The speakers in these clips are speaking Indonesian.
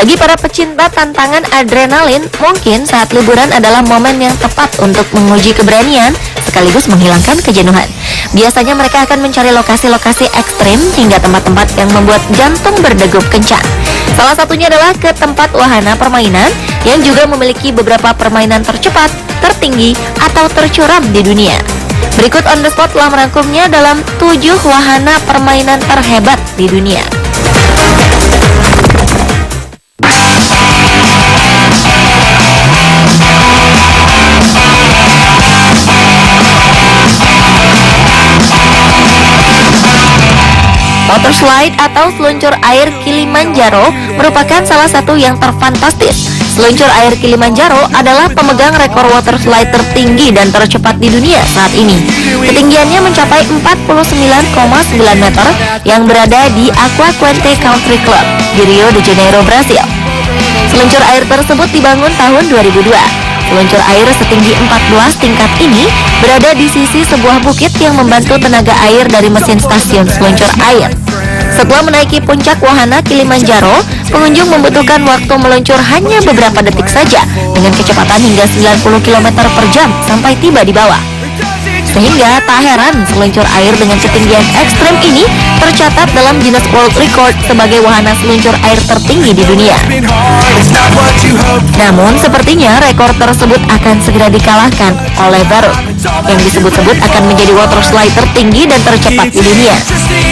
Bagi para pecinta tantangan adrenalin, mungkin saat liburan adalah momen yang tepat untuk menguji keberanian sekaligus menghilangkan kejenuhan. Biasanya mereka akan mencari lokasi-lokasi ekstrim hingga tempat-tempat yang membuat jantung berdegup kencang. Salah satunya adalah ke tempat wahana permainan yang juga memiliki beberapa permainan tercepat, tertinggi, atau tercuram di dunia. Berikut On The Spot telah merangkumnya dalam 7 wahana permainan terhebat di dunia. Water slide atau seluncur air Kilimanjaro merupakan salah satu yang terfantastis. Seluncur air Kilimanjaro adalah pemegang rekor water slide tertinggi dan tercepat di dunia saat ini. Ketinggiannya mencapai 49,9 meter yang berada di Aqua Quente Country Club di Rio de Janeiro, Brasil. Seluncur air tersebut dibangun tahun 2002. Seluncur air setinggi 14 tingkat ini berada di sisi sebuah bukit yang membantu tenaga air dari mesin stasiun seluncur air. Setelah menaiki puncak wahana Kilimanjaro, pengunjung membutuhkan waktu meluncur hanya beberapa detik saja dengan kecepatan hingga 90 km per jam sampai tiba di bawah. Sehingga tak heran seluncur air dengan ketinggian ekstrem ini tercatat dalam Guinness World Record sebagai wahana seluncur air tertinggi di dunia. Namun sepertinya rekor tersebut akan segera dikalahkan oleh Baruk yang disebut-sebut akan menjadi water slide tertinggi dan tercepat di dunia.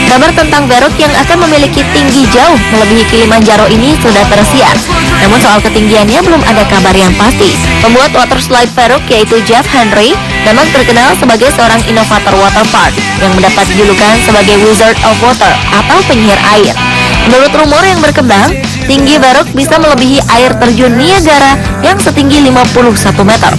Kabar tentang Baruk yang akan memiliki tinggi jauh melebihi Kilimanjaro ini sudah tersiar. Namun soal ketinggiannya belum ada kabar yang pasti. Pembuat water slide Baruk yaitu Jeff Henry memang terkenal sebagai seorang inovator water park yang mendapat julukan sebagai Wizard of Water atau penyihir air. Menurut rumor yang berkembang, tinggi Baruk bisa melebihi air terjun Niagara yang setinggi 51 meter.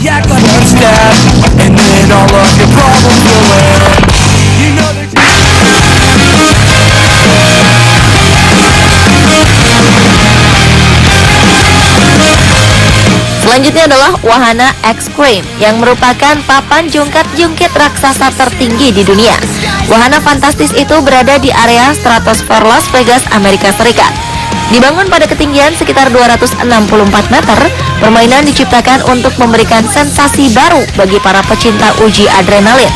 Selanjutnya adalah wahana X-Crane yang merupakan papan jungkat-jungkit raksasa tertinggi di dunia. Wahana fantastis itu berada di area Stratosphere Las Vegas, Amerika Serikat. Dibangun pada ketinggian sekitar 264 meter, permainan diciptakan untuk memberikan sensasi baru bagi para pecinta uji adrenalin.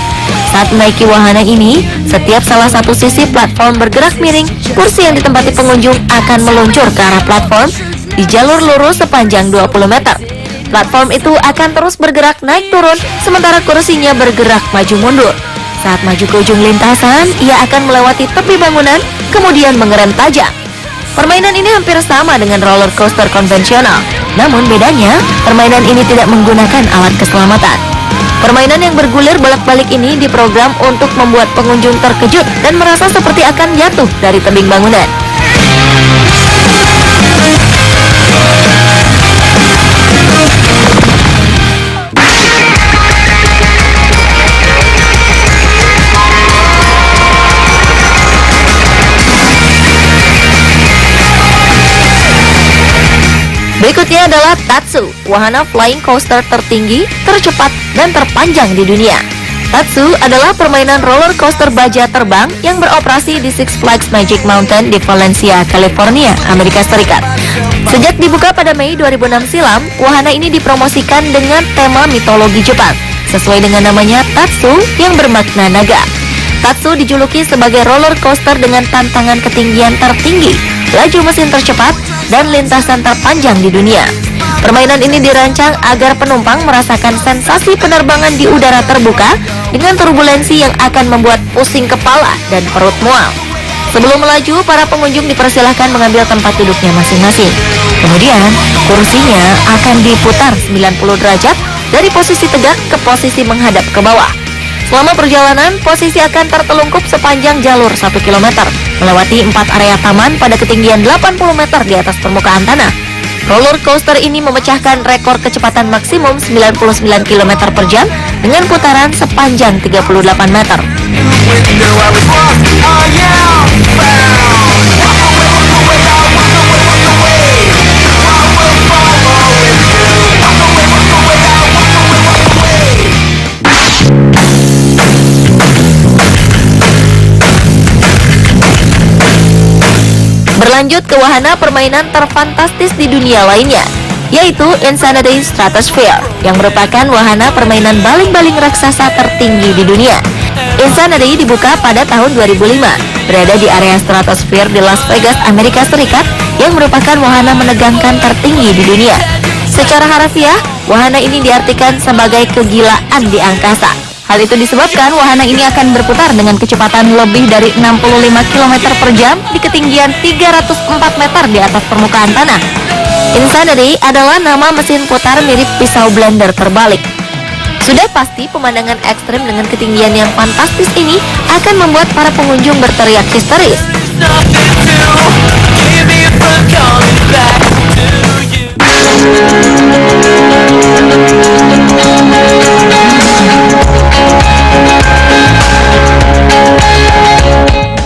Saat menaiki wahana ini, setiap salah satu sisi platform bergerak miring, kursi yang ditempati pengunjung akan meluncur ke arah platform di jalur lurus sepanjang 20 meter. Platform itu akan terus bergerak naik turun, sementara kursinya bergerak maju mundur. Saat maju ke ujung lintasan, ia akan melewati tepi bangunan, kemudian mengerem tajam. Permainan ini hampir sama dengan roller coaster konvensional, namun bedanya, permainan ini tidak menggunakan alat keselamatan. Permainan yang bergulir bolak-balik ini diprogram untuk membuat pengunjung terkejut dan merasa seperti akan jatuh dari tebing bangunan. Berikutnya adalah Tatsu, wahana flying coaster tertinggi, tercepat, dan terpanjang di dunia. Tatsu adalah permainan roller coaster baja terbang yang beroperasi di Six Flags Magic Mountain di Valencia, California, Amerika Serikat. Sejak dibuka pada Mei 2006 silam, wahana ini dipromosikan dengan tema mitologi Jepang, sesuai dengan namanya Tatsu yang bermakna naga. Tatsu dijuluki sebagai roller coaster dengan tantangan ketinggian tertinggi, laju mesin tercepat, dan lintasan terpanjang di dunia. Permainan ini dirancang agar penumpang merasakan sensasi penerbangan di udara terbuka dengan turbulensi yang akan membuat pusing kepala dan perut mual. Sebelum melaju, para pengunjung dipersilahkan mengambil tempat duduknya masing-masing. Kemudian, kursinya akan diputar 90 derajat dari posisi tegak ke posisi menghadap ke bawah. Selama perjalanan, posisi akan tertelungkup sepanjang jalur 1 km, melewati 4 area taman pada ketinggian 80 meter di atas permukaan tanah. Roller coaster ini memecahkan rekor kecepatan maksimum 99 km per jam dengan putaran sepanjang 38 meter. Berlanjut ke wahana permainan terfantastis di dunia lainnya, yaitu Insanity Stratosphere, yang merupakan wahana permainan baling-baling raksasa tertinggi di dunia. Insanity dibuka pada tahun 2005, berada di area Stratosphere di Las Vegas, Amerika Serikat, yang merupakan wahana menegangkan tertinggi di dunia. Secara harfiah, wahana ini diartikan sebagai kegilaan di angkasa. Hal itu disebabkan wahana ini akan berputar dengan kecepatan lebih dari 65 km per jam di ketinggian 304 meter di atas permukaan tanah. Insanity adalah nama mesin putar mirip pisau blender terbalik. Sudah pasti pemandangan ekstrim dengan ketinggian yang fantastis ini akan membuat para pengunjung berteriak histeris.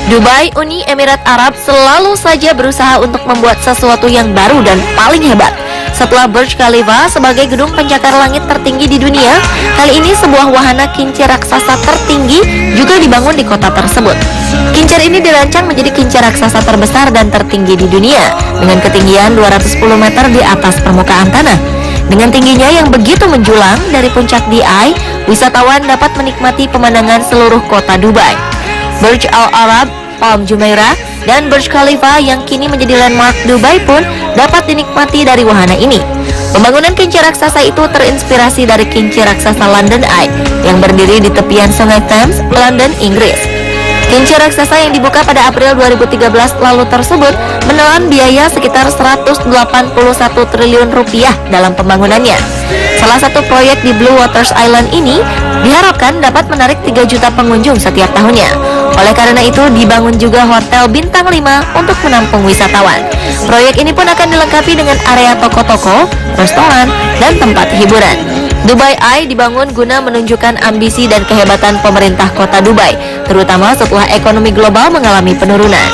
Dubai, Uni Emirat Arab selalu saja berusaha untuk membuat sesuatu yang baru dan paling hebat. Setelah Burj Khalifa sebagai gedung pencakar langit tertinggi di dunia, kali ini sebuah wahana kincir raksasa tertinggi juga dibangun di kota tersebut. Kincir ini dirancang menjadi kincir raksasa terbesar dan tertinggi di dunia, dengan ketinggian 210 meter di atas permukaan tanah. Dengan tingginya yang begitu menjulang dari puncak The Eye, wisatawan dapat menikmati pemandangan seluruh kota Dubai. Burj Al Arab, Palm Jumeirah, dan Burj Khalifa yang kini menjadi landmark Dubai pun dapat dinikmati dari wahana ini. Pembangunan kincir raksasa itu terinspirasi dari kincir raksasa London Eye yang berdiri di tepian Sungai Thames, London, Inggris. Kincir raksasa yang dibuka pada April 2013 lalu tersebut menelan biaya sekitar 181 triliun rupiah dalam pembangunannya. Salah satu proyek di Blue Waters Island ini diharapkan dapat menarik 3 juta pengunjung setiap tahunnya. Oleh karena itu dibangun juga hotel bintang 5 untuk menampung wisatawan. Proyek ini pun akan dilengkapi dengan area toko-toko, restoran, dan tempat hiburan. Dubai Eye dibangun guna menunjukkan ambisi dan kehebatan pemerintah kota Dubai, terutama setelah ekonomi global mengalami penurunan.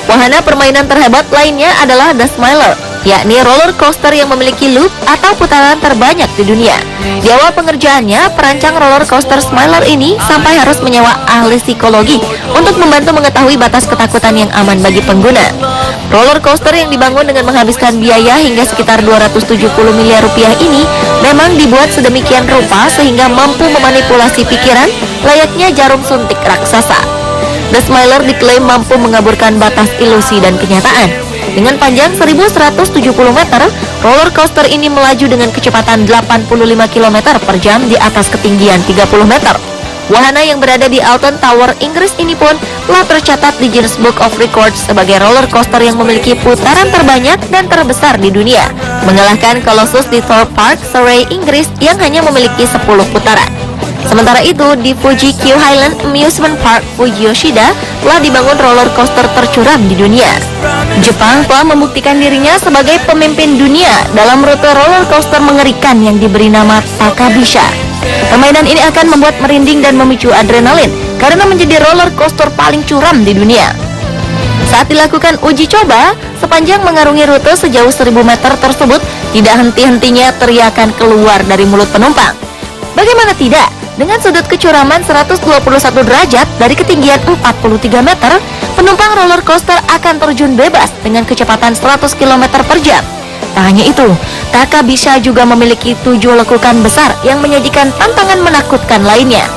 Wahana permainan terhebat lainnya adalah The Smiler, yakni roller coaster yang memiliki loop atau putaran terbanyak di dunia. Di awal pengerjaannya, perancang roller coaster Smiler ini sampai harus menyewa ahli psikologi untuk membantu mengetahui batas ketakutan yang aman bagi pengguna. Roller coaster yang dibangun dengan menghabiskan biaya hingga sekitar 270 miliar rupiah ini memang dibuat sedemikian rupa sehingga mampu memanipulasi pikiran layaknya jarum suntik raksasa. The Smiler diklaim mampu mengaburkan batas ilusi dan kenyataan. Dengan panjang 1170 meter, roller coaster ini melaju dengan kecepatan 85 km per jam di atas ketinggian 30 meter. Wahana yang berada di Alton Tower, Inggris ini pun telah tercatat di Guinness Book of Records sebagai roller coaster yang memiliki putaran terbanyak dan terbesar di dunia, mengalahkan Colossus di Thorpe Park, Surrey, Inggris yang hanya memiliki 10 putaran. Sementara itu, di Fuji Q Highland Amusement Park Fuji Yoshida telah dibangun roller coaster tercuram di dunia. Jepang telah membuktikan dirinya sebagai pemimpin dunia dalam rute roller coaster mengerikan yang diberi nama Takabisha. Permainan ini akan membuat merinding dan memicu adrenalin karena menjadi roller coaster paling curam di dunia. Saat dilakukan uji coba, sepanjang mengarungi rute sejauh 1000 meter tersebut, tidak henti-hentinya teriakan keluar dari mulut penumpang. Bagaimana tidak? Dengan sudut kecuraman 121 derajat dari ketinggian 43 meter, penumpang roller coaster akan terjun bebas dengan kecepatan 100 km per jam. Tak hanya itu, Takabisha juga memiliki 7 lekukan besar yang menyajikan tantangan menakutkan lainnya.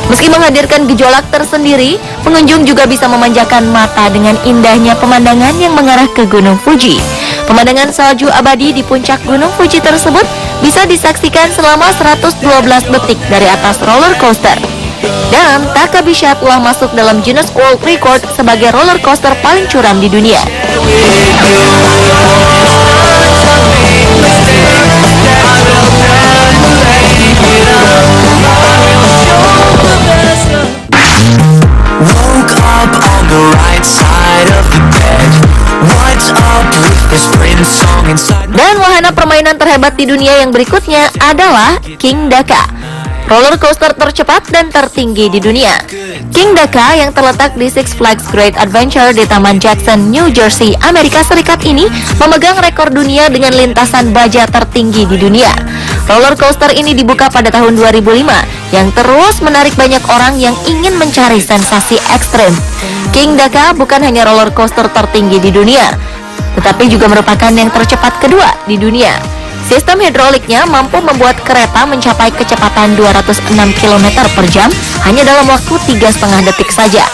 Meski menghadirkan gejolak tersendiri, pengunjung juga bisa memanjakan mata dengan indahnya pemandangan yang mengarah ke Gunung Fuji. Pemandangan salju abadi di puncak Gunung Fuji tersebut bisa disaksikan selama 112 detik dari atas roller coaster. Dan Takabisha telah masuk dalam Guinness World Record sebagai roller coaster paling curam di dunia. Dan wahana permainan terhebat di dunia yang berikutnya adalah King Daka. roller coaster tercepat dan tertinggi di dunia. King Daka yang terletak di Six Flags Great Adventure di Taman Jackson, New Jersey, Amerika Serikat ini memegang rekor dunia dengan lintasan baja tertinggi di dunia. Roller coaster ini dibuka pada tahun 2005 yang terus menarik banyak orang yang ingin mencari sensasi ekstrim. King Daka bukan hanya roller coaster tertinggi di dunia, tetapi juga merupakan yang tercepat kedua di dunia. Sistem hidroliknya mampu membuat kereta mencapai kecepatan 206 km per jam hanya dalam waktu 3,5 detik saja.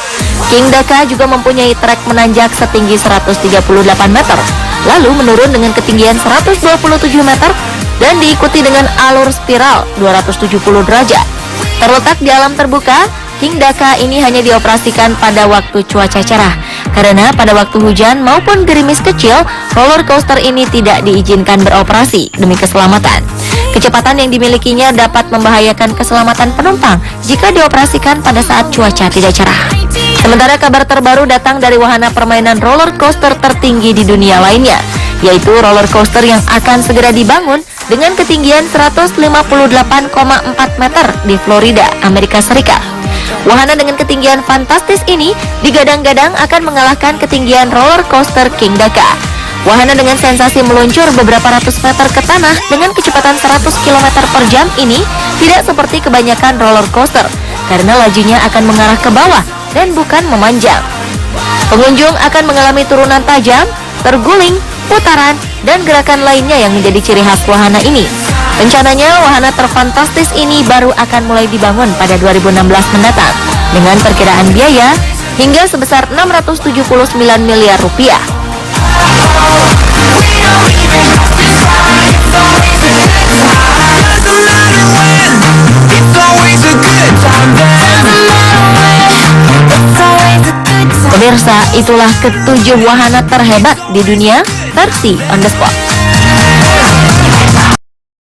King Daka juga mempunyai trek menanjak setinggi 138 meter, lalu menurun dengan ketinggian 127 meter dan diikuti dengan alur spiral 270 derajat. Terletak di alam terbuka, King Daka ini hanya dioperasikan pada waktu cuaca cerah. Karena pada waktu hujan maupun gerimis kecil, roller coaster ini tidak diizinkan beroperasi demi keselamatan. Kecepatan yang dimilikinya dapat membahayakan keselamatan penumpang jika dioperasikan pada saat cuaca tidak cerah. Sementara kabar terbaru datang dari wahana permainan roller coaster tertinggi di dunia lainnya, yaitu roller coaster yang akan segera dibangun dengan ketinggian 158,4 meter di Florida, Amerika Serikat. Wahana dengan ketinggian fantastis ini digadang-gadang akan mengalahkan ketinggian roller coaster King Daka. Wahana dengan sensasi meluncur beberapa ratus meter ke tanah dengan kecepatan 100 km per jam ini tidak seperti kebanyakan roller coaster karena lajunya akan mengarah ke bawah dan bukan memanjang. Pengunjung akan mengalami turunan tajam, terguling, putaran, dan gerakan lainnya yang menjadi ciri khas wahana ini. Rencananya wahana terfantastis ini baru akan mulai dibangun pada 2016 mendatang dengan perkiraan biaya hingga sebesar 679 miliar rupiah. Pemirsa, itulah ketujuh wahana terhebat di dunia versi On The Spot.